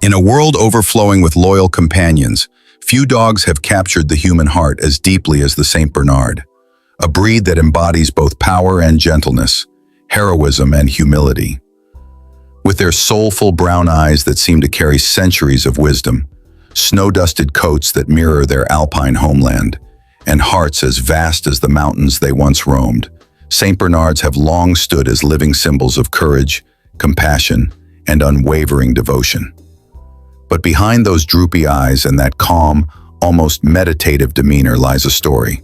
In a world overflowing with loyal companions, few dogs have captured the human heart as deeply as the Saint Bernard, a breed that embodies both power and gentleness, heroism and humility. With their soulful brown eyes that seem to carry centuries of wisdom, snow-dusted coats that mirror their Alpine homeland, and hearts as vast as the mountains they once roamed, Saint Bernards have long stood as living symbols of courage, compassion, and unwavering devotion. But behind those droopy eyes and that calm, almost meditative demeanor lies a story.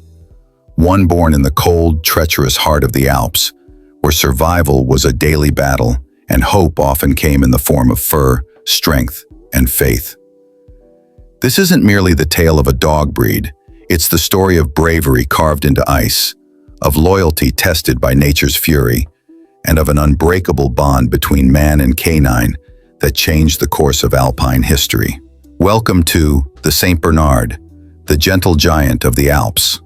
One born in the cold, treacherous heart of the Alps, where survival was a daily battle and hope often came in the form of fur, strength, and faith. This isn't merely the tale of a dog breed, it's the story of bravery carved into ice, of loyalty tested by nature's fury, and of an unbreakable bond between man and canine that changed the course of Alpine history. Welcome to the Saint Bernard, the gentle giant of the Alps.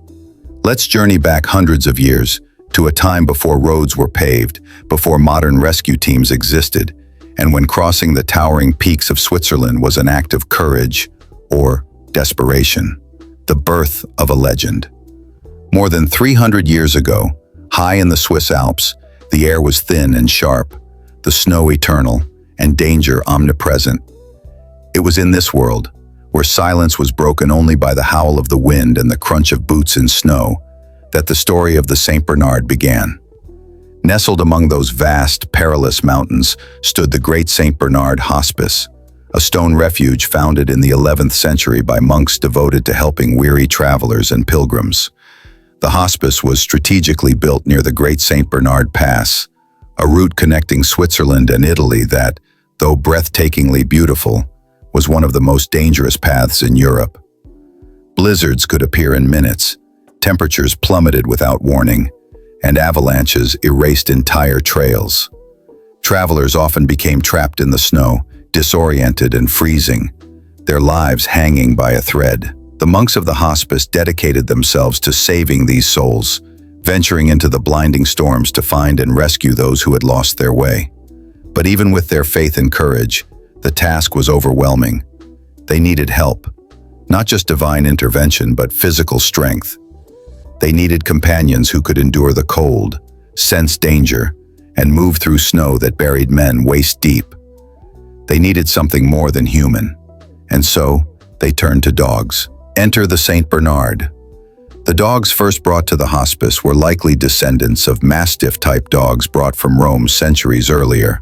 Let's journey back hundreds of years to a time before roads were paved, before modern rescue teams existed, and when crossing the towering peaks of Switzerland was an act of courage or desperation, the birth of a legend. More than 300 years ago, high in the Swiss Alps, the air was thin and sharp, the snow eternal, and danger omnipresent. It was in this world, where silence was broken only by the howl of the wind and the crunch of boots in snow, that the story of the Saint Bernard began. Nestled among those vast, perilous mountains stood the Great Saint Bernard Hospice, a stone refuge founded in the 11th century by monks devoted to helping weary travelers and pilgrims. The hospice was strategically built near the Great Saint Bernard Pass, a route connecting Switzerland and Italy that, though breathtakingly beautiful, was one of the most dangerous paths in Europe. Blizzards could appear in minutes, temperatures plummeted without warning, and avalanches erased entire trails. Travelers often became trapped in the snow, disoriented and freezing, their lives hanging by a thread. The monks of the hospice dedicated themselves to saving these souls, venturing into the blinding storms to find and rescue those who had lost their way. But even with their faith and courage, the task was overwhelming. They needed help, not just divine intervention, but physical strength. They needed companions who could endure the cold, sense danger, and move through snow that buried men waist deep. They needed something more than human, and so they turned to dogs. Enter the Saint Bernard. The dogs first brought to the hospice were likely descendants of Mastiff-type dogs brought from Rome centuries earlier,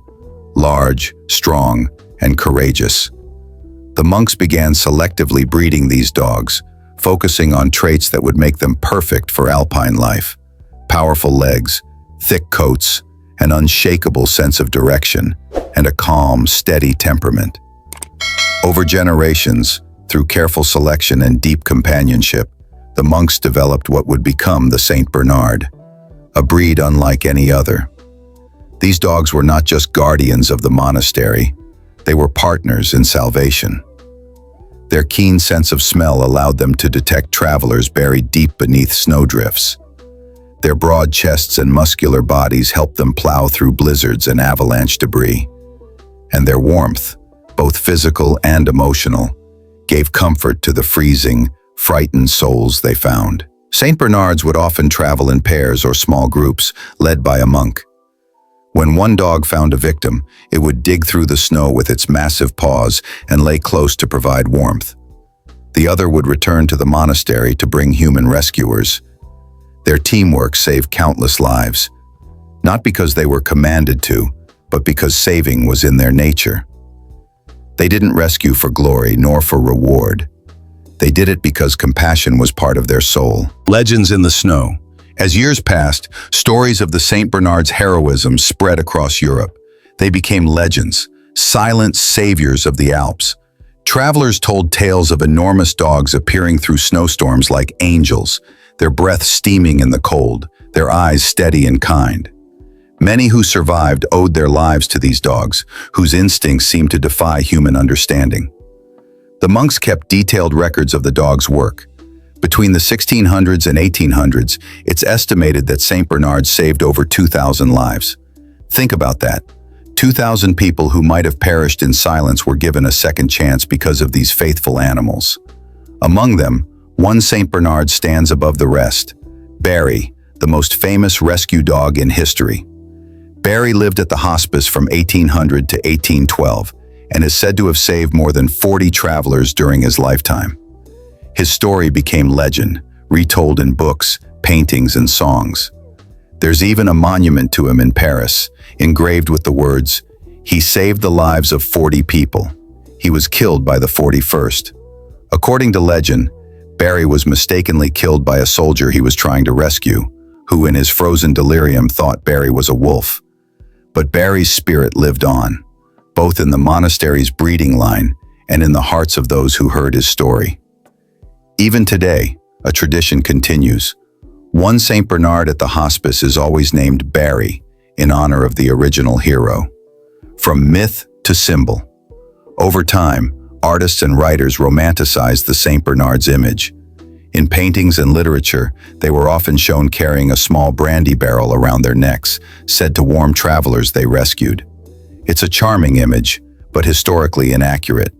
large, strong, and courageous. The monks began selectively breeding these dogs, focusing on traits that would make them perfect for Alpine life: powerful legs, thick coats, an unshakable sense of direction, and a calm, steady temperament. Over generations, through careful selection and deep companionship, the monks developed what would become the Saint Bernard, a breed unlike any other. These dogs were not just guardians of the monastery, they were partners in salvation. Their keen sense of smell allowed them to detect travelers buried deep beneath snowdrifts. Their broad chests and muscular bodies helped them plow through blizzards and avalanche debris. And their warmth, both physical and emotional, gave comfort to the freezing, frightened souls they found. Saint Bernards would often travel in pairs or small groups, led by a monk. When one dog found a victim, it would dig through the snow with its massive paws and lay close to provide warmth. The other would return to the monastery to bring human rescuers. Their teamwork saved countless lives, not because they were commanded to, but because saving was in their nature. They didn't rescue for glory nor for reward. They did it because compassion was part of their soul. Legends in the snow. As years passed, stories of the Saint Bernard's heroism spread across Europe. They became legends, silent saviors of the Alps. Travelers told tales of enormous dogs appearing through snowstorms like angels, their breath steaming in the cold, their eyes steady and kind. Many who survived owed their lives to these dogs, whose instincts seemed to defy human understanding. The monks kept detailed records of the dogs' work. Between the 1600s and 1800s, it's estimated that St. Bernard saved over 2,000 lives. Think about that. 2,000 people who might have perished in silence were given a second chance because of these faithful animals. Among them, one Saint Bernard stands above the rest: Barry, the most famous rescue dog in history. Barry lived at the hospice from 1800 to 1812 and is said to have saved more than 40 travelers during his lifetime. His story became legend, retold in books, paintings, and songs. There's even a monument to him in Paris, engraved with the words, "He saved the lives of 40 people. He was killed by the 41st." According to legend, Barry was mistakenly killed by a soldier he was trying to rescue, who in his frozen delirium thought Barry was a wolf. But Barry's spirit lived on, both in the monastery's breeding line and in the hearts of those who heard his story. Even today, a tradition continues. One Saint Bernard at the hospice is always named Barry, in honor of the original hero. From myth to symbol. Over time, artists and writers romanticized the Saint Bernard's image. In paintings and literature, they were often shown carrying a small brandy barrel around their necks, said to warn travelers they rescued. It's a charming image, but historically inaccurate.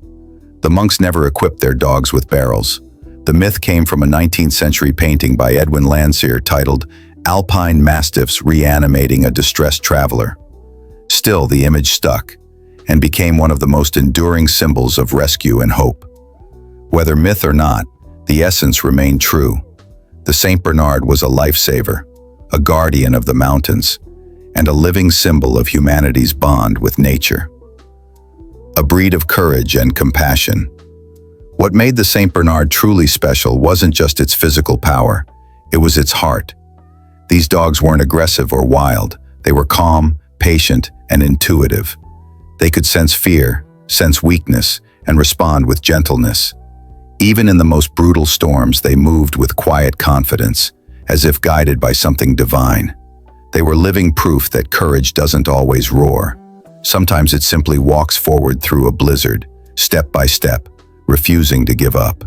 The monks never equipped their dogs with barrels. The myth came from a 19th century painting by Edwin Landseer titled "Alpine Mastiffs Reanimating a Distressed Traveler." Still, the image stuck and became one of the most enduring symbols of rescue and hope. Whether myth or not, the essence remained true. The Saint Bernard was a lifesaver, a guardian of the mountains, and a living symbol of humanity's bond with nature. A breed of courage and compassion. What made the Saint Bernard truly special wasn't just its physical power, it was its heart. These dogs weren't aggressive or wild. They were calm, patient, and intuitive. They could sense fear, sense weakness, and respond with gentleness. Even in the most brutal storms, they moved with quiet confidence, as if guided by something divine. They were living proof that courage doesn't always roar. Sometimes it simply walks forward through a blizzard, step by step, refusing to give up.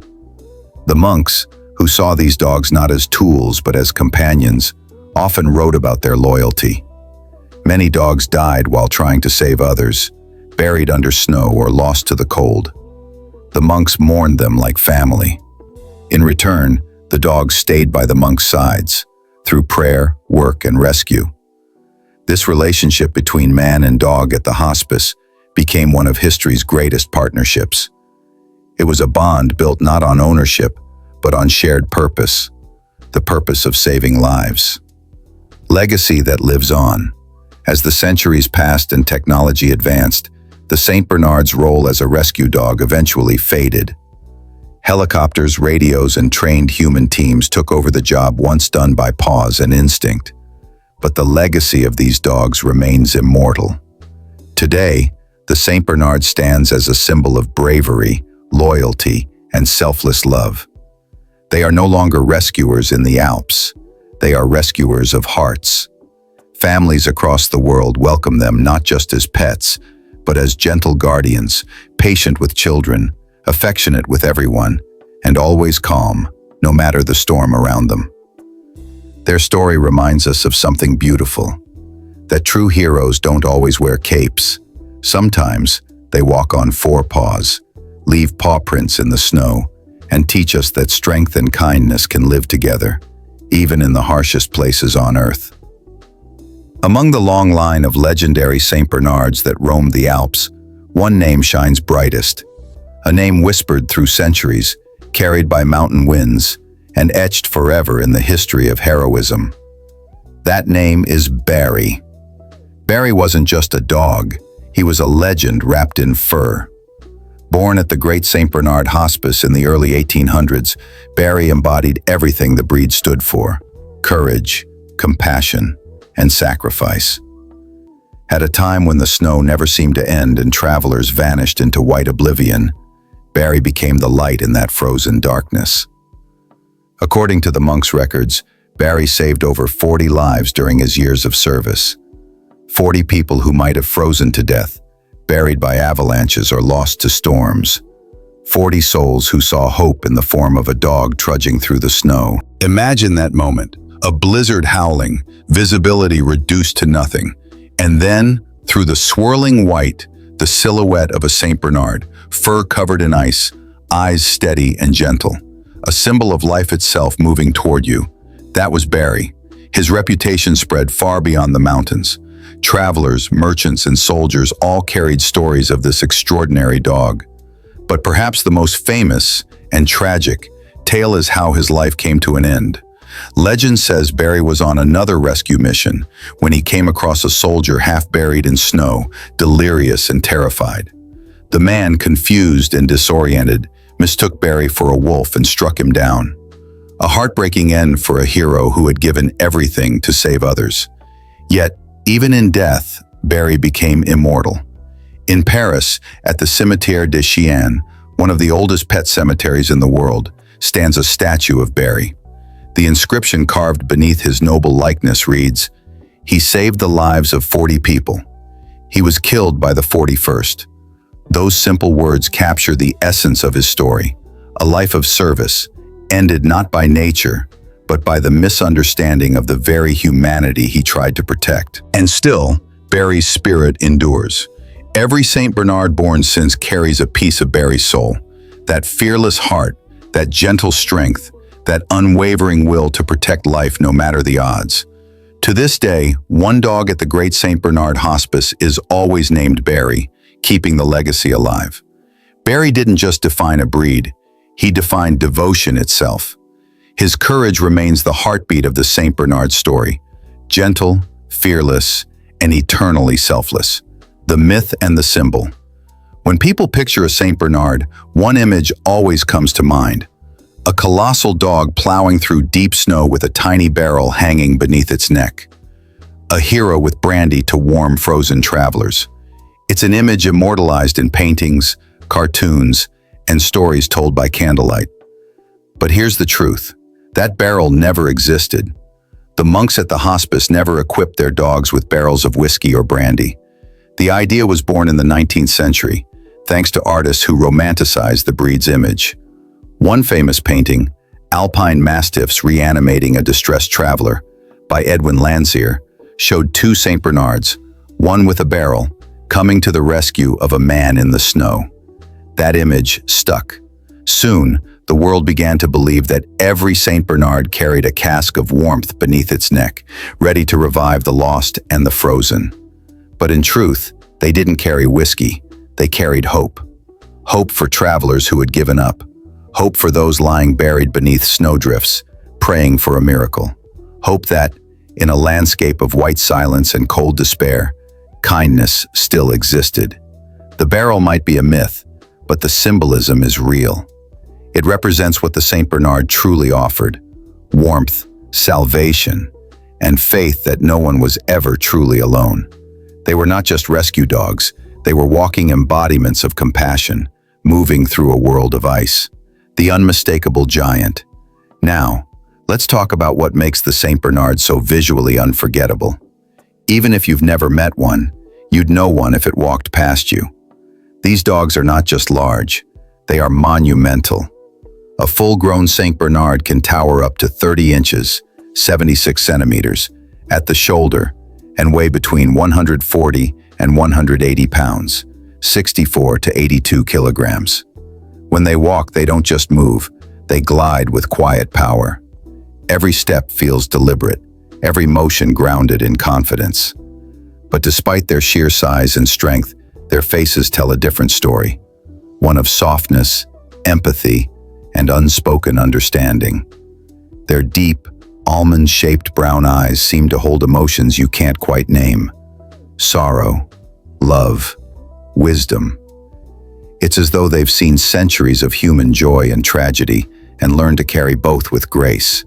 The monks, who saw these dogs not as tools but as companions, often wrote about their loyalty. Many dogs died while trying to save others, buried under snow or lost to the cold. The monks mourned them like family. In return, the dogs stayed by the monks' sides, through prayer, work, and rescue. This relationship between man and dog at the hospice became one of history's greatest partnerships. It was a bond built not on ownership, but on shared purpose, the purpose of saving lives. Legacy that lives on. As the centuries passed and technology advanced, the Saint Bernard's role as a rescue dog eventually faded. Helicopters, radios, and trained human teams took over the job once done by paws and instinct. But the legacy of these dogs remains immortal. Today, the Saint Bernard stands as a symbol of bravery, loyalty, and selfless love. They are no longer rescuers in the Alps. They are rescuers of hearts. Families across the world welcome them not just as pets, but as gentle guardians, patient with children, affectionate with everyone, and always calm, no matter the storm around them. Their story reminds us of something beautiful, that true heroes don't always wear capes. Sometimes they walk on four paws, leave paw prints in the snow, and teach us that strength and kindness can live together, even in the harshest places on earth. Among the long line of legendary Saint Bernards that roam the Alps, one name shines brightest, a name whispered through centuries, carried by mountain winds, and etched forever in the history of heroism. That name is Barry. Barry wasn't just a dog, he was a legend wrapped in fur. Born at the Great St. Bernard Hospice in the early 1800s, Barry embodied everything the breed stood for: courage, compassion, and sacrifice. At a time when the snow never seemed to end and travelers vanished into white oblivion, Barry became the light in that frozen darkness. According to the monks' records, Barry saved over 40 lives during his years of service. 40 people who might have frozen to death, buried by avalanches or lost to storms. 40 souls who saw hope in the form of a dog trudging through the snow. Imagine that moment, a blizzard howling, visibility reduced to nothing, and then Through the swirling white, the silhouette of a Saint Bernard, fur covered in ice, eyes steady and gentle, a symbol of life itself moving toward you. That was Barry. His reputation spread far beyond the mountains. Travelers, merchants, and soldiers all carried stories of this extraordinary dog. But perhaps the most famous and tragic tale is how his life came to an end. Legend says Barry was on another rescue mission when he came across a soldier half buried in snow, delirious and terrified. The man, confused and disoriented, mistook Barry for a wolf and struck him down. A heartbreaking end for a hero who had given everything to save others. Yet, even in death, Barry became immortal. In Paris, at the Cimetière des Chiens, one of the oldest pet cemeteries in the world, stands a statue of Barry. The inscription carved beneath his noble likeness reads, "He saved the lives of 40 people. He was killed by the 41st. Those simple words capture the essence of his story, a life of service, ended not by nature, but by the misunderstanding of the very humanity he tried to protect. And still, Barry's spirit endures. Every Saint Bernard born since carries a piece of Barry's soul, that fearless heart, that gentle strength, that unwavering will to protect life no matter the odds. To this day, one dog at the Great Saint Bernard Hospice is always named Barry, keeping the legacy alive. Barry didn't just define a breed, he defined devotion itself. His courage remains the heartbeat of the Saint Bernard story, gentle, fearless, and eternally selfless. The myth and the symbol. When people picture a Saint Bernard, one image always comes to mind. A colossal dog plowing through deep snow with a tiny barrel hanging beneath its neck. A hero with brandy to warm frozen travelers. It's an image immortalized in paintings, cartoons, and stories told by candlelight. But here's the truth. That barrel never existed. The monks at the hospice never equipped their dogs with barrels of whiskey or brandy. The idea was born in the 19th century, thanks to artists who romanticized the breed's image. One famous painting, Alpine Mastiffs Reanimating a Distressed Traveler, by Edwin Landseer, showed two Saint Bernards, one with a barrel, coming to the rescue of a man in the snow. That image stuck. Soon, the world began to believe that every Saint Bernard carried a cask of warmth beneath its neck, ready to revive the lost and the frozen. But in truth, they didn't carry whiskey, they carried hope. Hope for travelers who had given up. Hope for those lying buried beneath snowdrifts, praying for a miracle. Hope that, in a landscape of white silence and cold despair, kindness still existed. The barrel might be a myth, but the symbolism is real. It represents what the Saint Bernard truly offered: warmth, salvation, and faith that no one was ever truly alone. They were not just rescue dogs, they were walking embodiments of compassion, moving through a world of ice. The unmistakable giant. Now, let's talk about what makes the Saint Bernard so visually unforgettable. Even if you've never met one, you'd know one if it walked past you. These dogs are not just large, they are monumental. A full-grown Saint Bernard can tower up to 30 inches, 76 centimeters, at the shoulder, and weigh between 140 and 180 pounds, 64 to 82 kilograms. When they walk, they don't just move, they glide with quiet power. Every step feels deliberate, every motion grounded in confidence. But despite their sheer size and strength, their faces tell a different story. One of softness, empathy, and unspoken understanding. Their deep, almond-shaped brown eyes seem to hold emotions you can't quite name. Sorrow, love, wisdom. It's as though they've seen centuries of human joy and tragedy and learned to carry both with grace.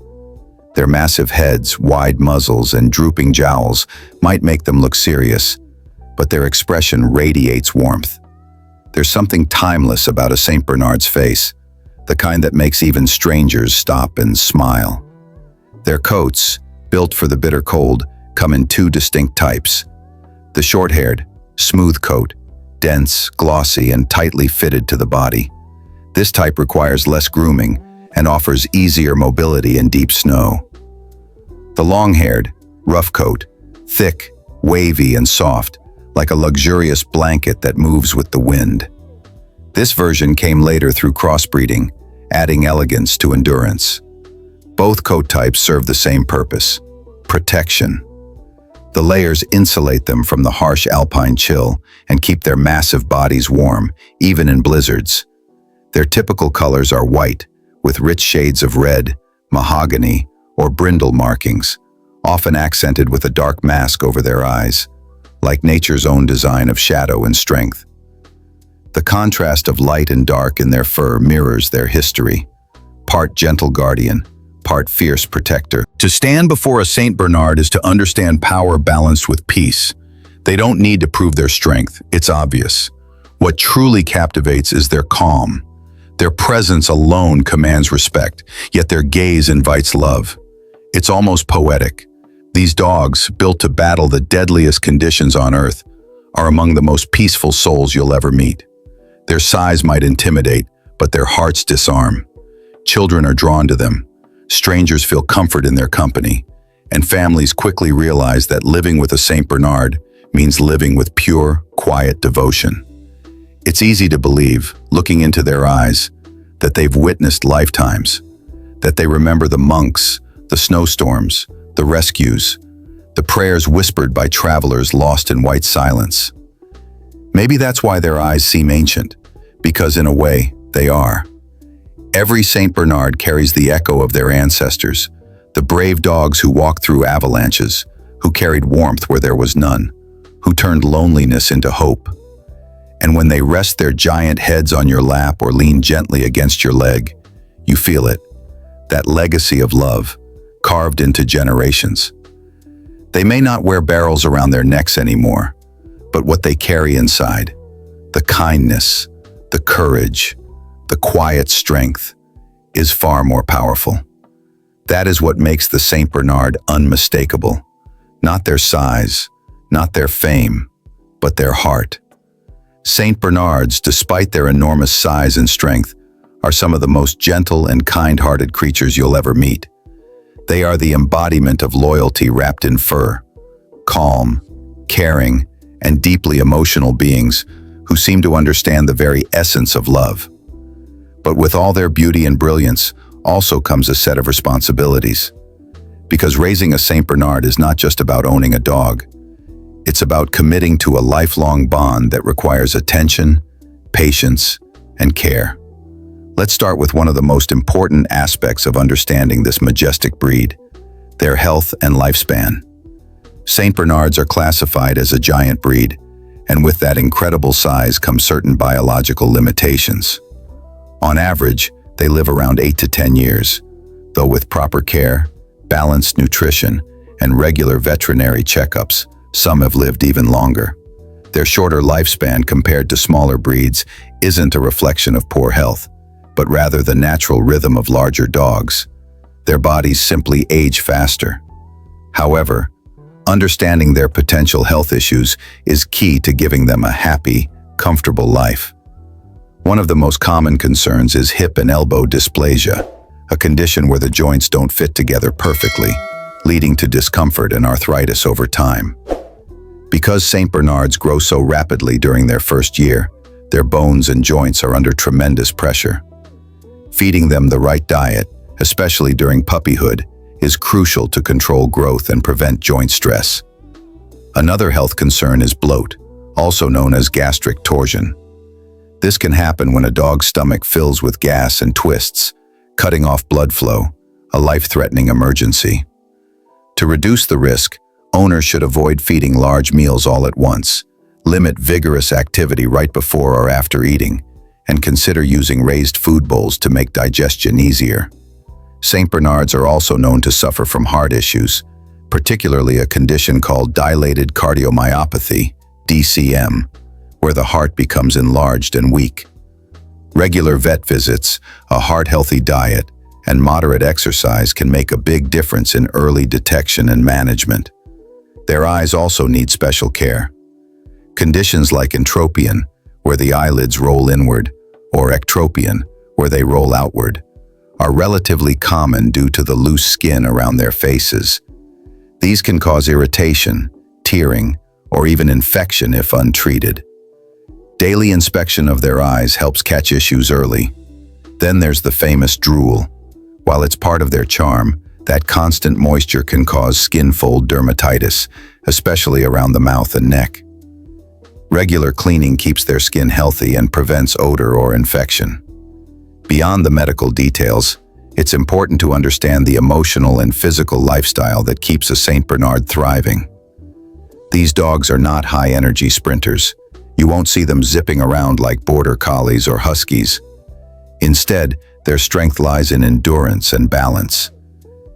Their massive heads, wide muzzles, and drooping jowls might make them look serious, but their expression radiates warmth. There's something timeless about a Saint Bernard's face, the kind that makes even strangers stop and smile. Their coats, built for the bitter cold, come in two distinct types. The short-haired, smooth coat, dense, glossy, and tightly fitted to the body. This type requires less grooming and offers easier mobility in deep snow. The long-haired, rough coat, thick, wavy, and soft, like a luxurious blanket that moves with the wind. This version came later through crossbreeding, adding elegance to endurance. Both coat types serve the same purpose: protection. The layers insulate them from the harsh alpine chill and keep their massive bodies warm, even in blizzards. Their typical colors are white, with rich shades of red, mahogany, or brindle markings, often accented with a dark mask over their eyes, like nature's own design of shadow and strength. The contrast of light and dark in their fur mirrors their history, part gentle guardian, part fierce protector. To stand before a Saint Bernard is to understand power balanced with peace. They don't need to prove their strength, it's obvious. What truly captivates is their calm. Their presence alone commands respect, yet their gaze invites love. It's almost poetic. These dogs, built to battle the deadliest conditions on Earth, are among the most peaceful souls you'll ever meet. Their size might intimidate, but their hearts disarm. Children are drawn to them. Strangers feel comfort in their company, and families quickly realize that living with a Saint Bernard means living with pure, quiet devotion. It's easy to believe, looking into their eyes, that they've witnessed lifetimes, that they remember the monks, the snowstorms, the rescues, the prayers whispered by travelers lost in white silence. Maybe that's why their eyes seem ancient, because in a way, they are. Every Saint Bernard carries the echo of their ancestors, the brave dogs who walked through avalanches, who carried warmth where there was none, who turned loneliness into hope. And when they rest their giant heads on your lap or lean gently against your leg, you feel it, that legacy of love, carved into generations. They may not wear barrels around their necks anymore, but what they carry inside, the kindness, the courage, the quiet strength, is far more powerful. That is what makes the Saint Bernard unmistakable. Not their size, not their fame, but their heart. Saint Bernards, despite their enormous size and strength, are some of the most gentle and kind-hearted creatures you'll ever meet. They are the embodiment of loyalty wrapped in fur, calm, caring, and deeply emotional beings who seem to understand the very essence of love. But with all their beauty and brilliance also comes a set of responsibilities. Because raising a Saint Bernard is not just about owning a dog. It's about committing to a lifelong bond that requires attention, patience, and care. Let's start with one of the most important aspects of understanding this majestic breed: their health and lifespan. Saint Bernards are classified as a giant breed, and with that incredible size come certain biological limitations. On average, they live around 8 to 10 years, though with proper care, balanced nutrition, and regular veterinary checkups, some have lived even longer. Their shorter lifespan compared to smaller breeds isn't a reflection of poor health, but rather the natural rhythm of larger dogs. Their bodies simply age faster. However, understanding their potential health issues is key to giving them a happy, comfortable life. One of the most common concerns is hip and elbow dysplasia, a condition where the joints don't fit together perfectly, leading to discomfort and arthritis over time. Because Saint Bernards grow so rapidly during their first year, their bones and joints are under tremendous pressure. Feeding them the right diet, especially during puppyhood, is crucial to control growth and prevent joint stress. Another health concern is bloat, also known as gastric torsion. This can happen when a dog's stomach fills with gas and twists, cutting off blood flow, a life-threatening emergency. To reduce the risk, owners should avoid feeding large meals all at once, limit vigorous activity right before or after eating, and consider using raised food bowls to make digestion easier. Saint Bernards are also known to suffer from heart issues, particularly a condition called dilated cardiomyopathy, DCM, where the heart becomes enlarged and weak. Regular vet visits, a heart-healthy diet, and moderate exercise can make a big difference in early detection and management. Their eyes also need special care. Conditions like entropion, where the eyelids roll inward, or ectropion, where they roll outward, are relatively common due to the loose skin around their faces. These can cause irritation, tearing, or even infection if untreated. Daily inspection of their eyes helps catch issues early. Then there's the famous drool. While it's part of their charm, that constant moisture can cause skin fold dermatitis, especially around the mouth and neck. Regular cleaning keeps their skin healthy and prevents odor or infection. Beyond the medical details, it's important to understand the emotional and physical lifestyle that keeps a Saint Bernard thriving. These dogs are not high-energy sprinters. You won't see them zipping around like border collies or huskies. Instead, their strength lies in endurance and balance.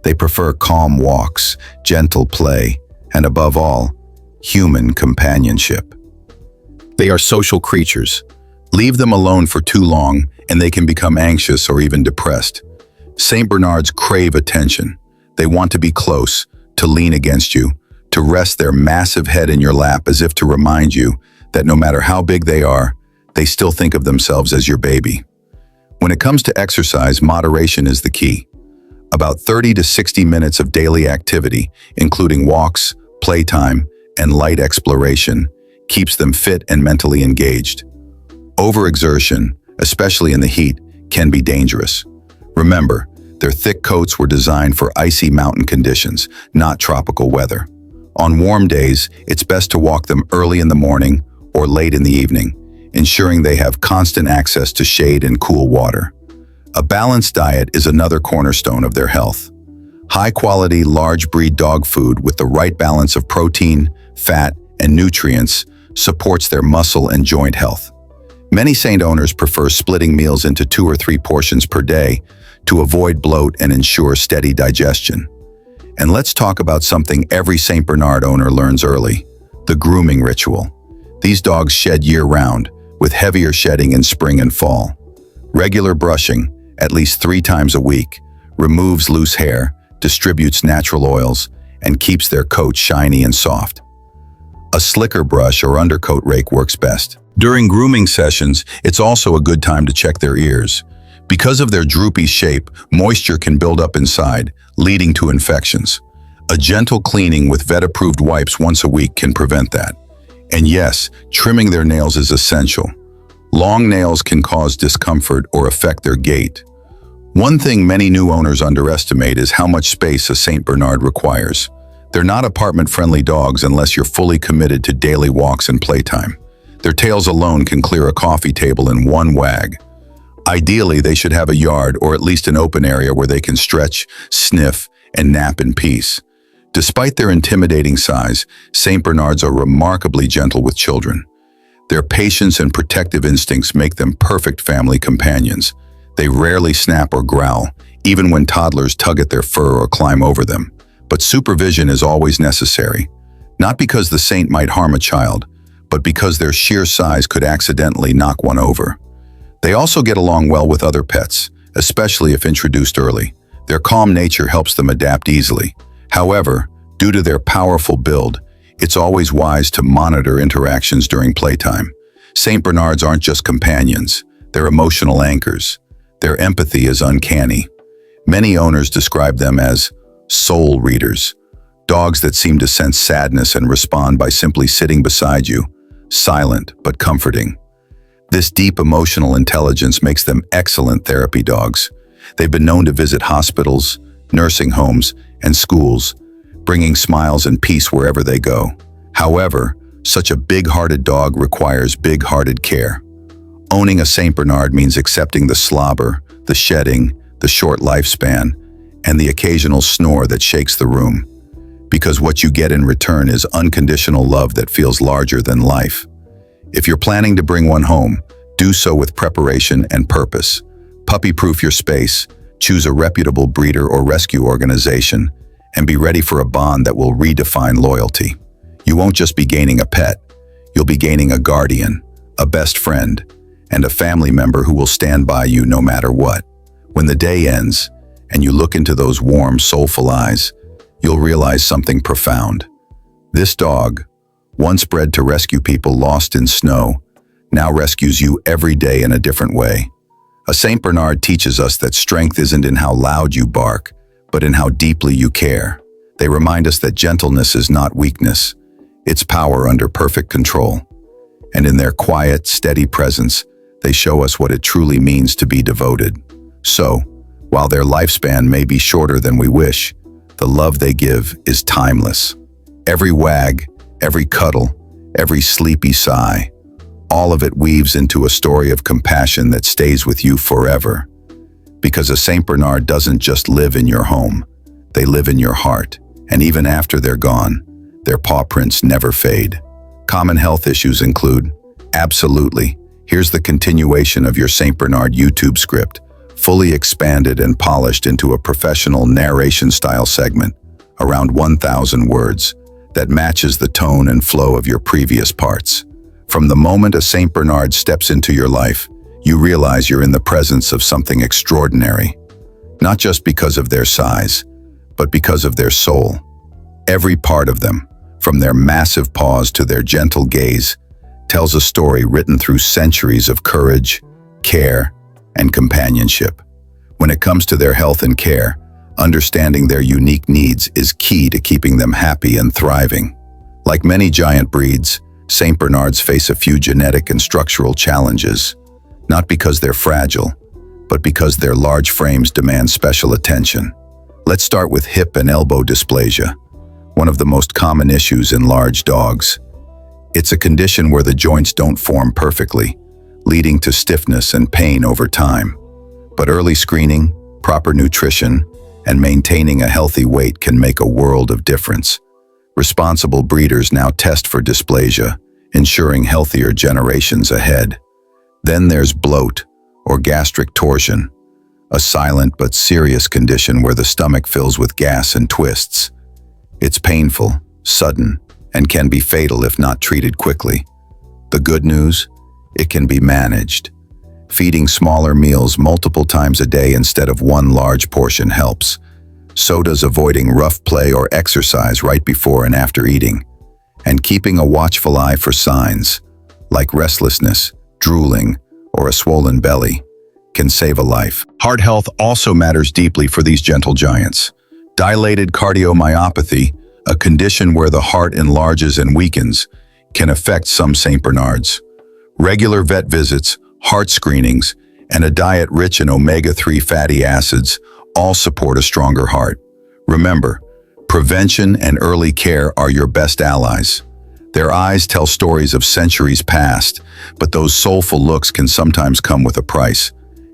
They prefer calm walks, gentle play, and above all, human companionship. They are social creatures. Leave them alone for too long, and they can become anxious or even depressed. Saint Bernards crave attention. They want to be close, to lean against you, to rest their massive head in your lap as if to remind you that no matter how big they are, they still think of themselves as your baby. When it comes to exercise, moderation is the key. About 30 to 60 minutes of daily activity, including walks, playtime, and light exploration, keeps them fit and mentally engaged. Overexertion, especially in the heat, can be dangerous. Remember, their thick coats were designed for icy mountain conditions, not tropical weather. On warm days, it's best to walk them early in the morning or late in the evening, ensuring they have constant access to shade and cool water. A balanced diet is another cornerstone of their health. High-quality, large-breed dog food with the right balance of protein, fat, and nutrients supports their muscle and joint health. Many Saint owners prefer splitting meals into 2 or 3 portions per day to avoid bloat and ensure steady digestion. And let's talk about something every Saint Bernard owner learns early: the grooming ritual. These dogs shed year-round, with heavier shedding in spring and fall. Regular brushing, at least 3 times a week, removes loose hair, distributes natural oils, and keeps their coat shiny and soft. A slicker brush or undercoat rake works best. During grooming sessions, it's also a good time to check their ears. Because of their droopy shape, moisture can build up inside, leading to infections. A gentle cleaning with vet-approved wipes once a week can prevent that. And yes, trimming their nails is essential. Long nails can cause discomfort or affect their gait. One thing many new owners underestimate is how much space a Saint Bernard requires. They're not apartment-friendly dogs unless you're fully committed to daily walks and playtime. Their tails alone can clear a coffee table in one wag. Ideally, they should have a yard or at least an open area where they can stretch, sniff, and nap in peace. Despite their intimidating size, Saint Bernards are remarkably gentle with children. Their patience and protective instincts make them perfect family companions. They rarely snap or growl, even when toddlers tug at their fur or climb over them. But supervision is always necessary, not because the Saint might harm a child, but because their sheer size could accidentally knock one over. They also get along well with other pets, especially if introduced early. Their calm nature helps them adapt easily. However, due to their powerful build, it's always wise to monitor interactions during playtime. Saint Bernards aren't just companions, they're emotional anchors. Their empathy is uncanny. Many owners describe them as soul readers, dogs that seem to sense sadness and respond by simply sitting beside you, silent but comforting. This deep emotional intelligence makes them excellent therapy dogs. They've been known to visit hospitals, nursing homes, and schools, bringing smiles and peace wherever they go. However, such a big-hearted dog requires big-hearted care. Owning a Saint Bernard means accepting the slobber, the shedding, the short lifespan, and the occasional snore that shakes the room. Because what you get in return is unconditional love that feels larger than life. If you're planning to bring one home, do so with preparation and purpose. Puppy-proof your space, choose a reputable breeder or rescue organization, and be ready for a bond that will redefine loyalty. You won't just be gaining a pet, you'll be gaining a guardian, a best friend, and a family member who will stand by you no matter what. When the day ends, and you look into those warm, soulful eyes, you'll realize something profound. This dog, once bred to rescue people lost in snow, now rescues you every day in a different way. A Saint Bernard teaches us that strength isn't in how loud you bark, but in how deeply you care. They remind us that gentleness is not weakness. its power under perfect control. And in their quiet, steady presence, they show us what it truly means to be devoted. So, while their lifespan may be shorter than we wish, the love they give is timeless. Every wag, every cuddle, every sleepy sigh, all of it weaves into a story of compassion that stays with you forever. Because a Saint Bernard doesn't just live in your home, they live in your heart. And even after they're gone, their paw prints never fade. Common health issues include, absolutely, here's the continuation of your Saint Bernard YouTube script, fully expanded and polished into a professional narration-style segment, around 1,000 words, that matches the tone and flow of your previous parts. From the moment a Saint Bernard steps into your life, you realize you're in the presence of something extraordinary, not just because of their size, but because of their soul. Every part of them, from their massive paws to their gentle gaze, tells a story written through centuries of courage, care, and companionship. When it comes to their health and care, understanding their unique needs is key to keeping them happy and thriving. Like many giant breeds, Saint Bernards face a few genetic and structural challenges, not because they're fragile, but because their large frames demand special attention. Let's start with hip and elbow dysplasia, one of the most common issues in large dogs. It's a condition where the joints don't form perfectly, leading to stiffness and pain over time. But early screening, proper nutrition, and maintaining a healthy weight can make a world of difference. Responsible breeders now test for dysplasia, ensuring healthier generations ahead. Then there's bloat, or gastric torsion, a silent but serious condition where the stomach fills with gas and twists. It's painful, sudden, and can be fatal if not treated quickly. The good news? It can be managed. Feeding smaller meals multiple times a day instead of one large portion helps. So does avoiding rough play or exercise right before and after eating. And keeping a watchful eye for signs, like restlessness, drooling, or a swollen belly, can save a life. Heart health also matters deeply for these gentle giants. Dilated cardiomyopathy, a condition where the heart enlarges and weakens, can affect some Saint Bernards. Regular vet visits, heart screenings, and a diet rich in omega-3 fatty acids all support a stronger heart. Remember, prevention and early care are your best allies. Their eyes tell stories of centuries past, but those soulful looks can sometimes come with a price.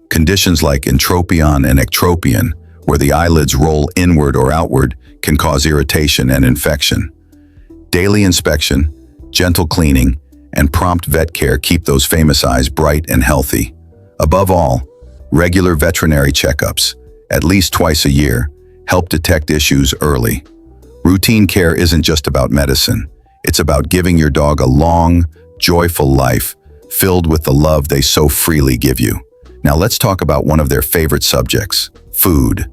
Conditions like entropion and ectropion, where the eyelids roll inward or outward, can cause irritation and infection. Daily inspection, gentle cleaning, and prompt vet care keep those famous eyes bright and healthy. Above all, regular veterinary checkups, at least twice a year, help detect issues early. Routine care isn't just about medicine. It's about giving your dog a long, joyful life filled with the love they so freely give you. Now let's talk about one of their favorite subjects, food.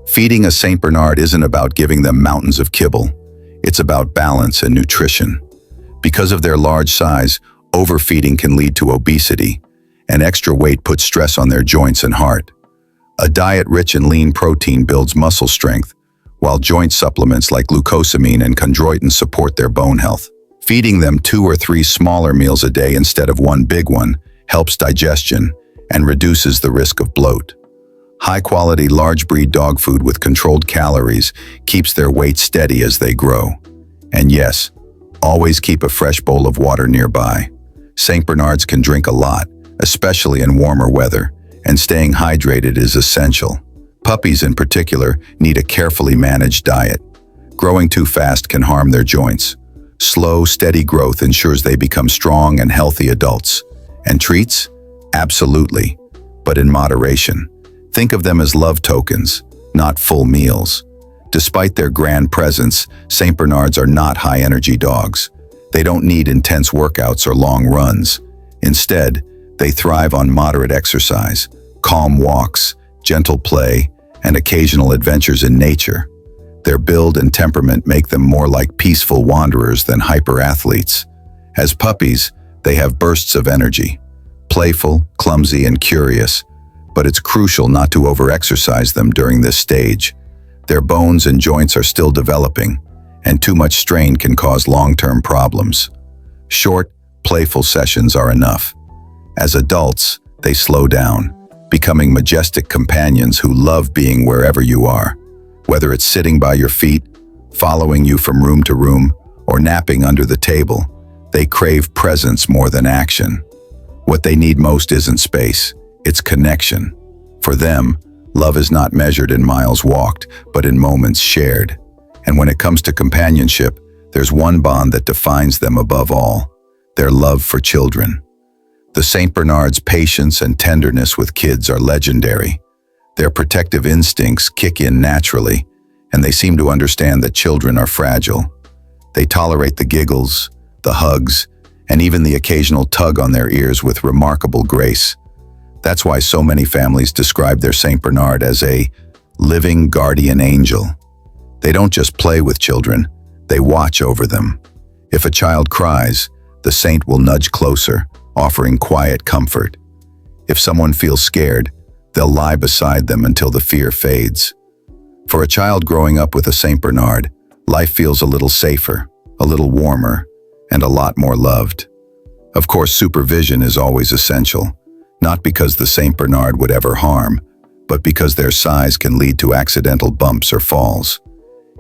Feeding a Saint Bernard isn't about giving them mountains of kibble. It's about balance and nutrition. Because of their large size, overfeeding can lead to obesity, and extra weight puts stress on their joints and heart. A diet rich in lean protein builds muscle strength, while joint supplements like glucosamine and chondroitin support their bone health. Feeding them 2 or 3 smaller meals a day instead of one big one helps digestion and reduces the risk of bloat. High-quality large-breed dog food with controlled calories keeps their weight steady as they grow. And yes, always keep a fresh bowl of water nearby. Saint Bernards can drink a lot, especially in warmer weather, and staying hydrated is essential. Puppies in particular need a carefully managed diet. Growing too fast can harm their joints. Slow, steady growth ensures they become strong and healthy adults. And treats? Absolutely, but in moderation. Think of them as love tokens, not full meals. Despite their grand presence, Saint Bernards are not high-energy dogs. They don't need intense workouts or long runs. Instead, they thrive on moderate exercise, calm walks, gentle play, and occasional adventures in nature. Their build and temperament make them more like peaceful wanderers than hyper-athletes. As puppies, they have bursts of energy. Playful, clumsy, and curious, but it's crucial not to over-exercise them during this stage. Their bones and joints are still developing, and too much strain can cause long-term problems. Short, playful sessions are enough. As adults, they slow down, becoming majestic companions who love being wherever you are. Whether it's sitting by your feet, following you from room to room, or napping under the table, they crave presence more than action. What they need most isn't space, it's connection. For them, love is not measured in miles walked, but in moments shared. And when it comes to companionship, there's one bond that defines them above all: their love for children. The St. Bernard's patience and tenderness with kids are legendary. Their protective instincts kick in naturally, and they seem to understand that children are fragile. They tolerate the giggles, the hugs, and even the occasional tug on their ears with remarkable grace. That's why so many families describe their St. Bernard as a living guardian angel. They don't just play with children, they watch over them. If a child cries, the saint will nudge closer, offering quiet comfort. If someone feels scared, they'll lie beside them until the fear fades. For a child growing up with a St. Bernard, life feels a little safer, a little warmer, and a lot more loved. Of course, supervision is always essential, not because the St. Bernard would ever harm, but because their size can lead to accidental bumps or falls.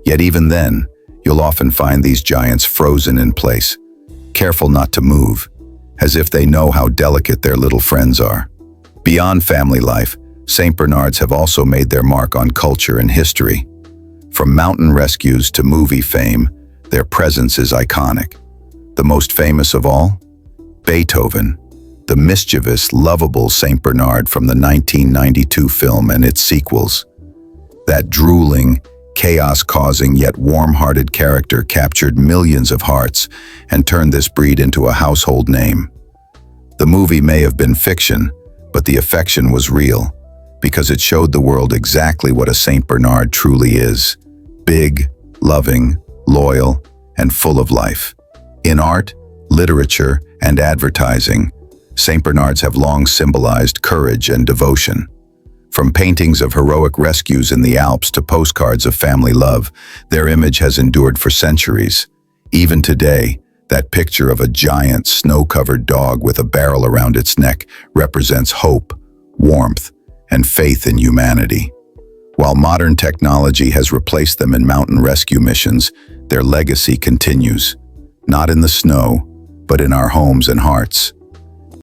Yet even then, you'll often find these giants frozen in place, careful not to move, as if they know how delicate their little friends are. Beyond family life, St. Bernards have also made their mark on culture and history. From mountain rescues to movie fame, their presence is iconic. The most famous of all? Beethoven, the mischievous, lovable St. Bernard from the 1992 film and its sequels. That drooling, chaos-causing yet warm-hearted character captured millions of hearts and turned this breed into a household name. The movie may have been fiction, but the affection was real, because it showed the world exactly what a St. Bernard truly is: big, loving, loyal, and full of life. In art, literature, and advertising, St. Bernards have long symbolized courage and devotion. From paintings of heroic rescues in the Alps to postcards of family love, their image has endured for centuries. Even today, that picture of a giant, snow-covered dog with a barrel around its neck represents hope, warmth, and faith in humanity. While modern technology has replaced them in mountain rescue missions, their legacy continues, not in the snow, but in our homes and hearts.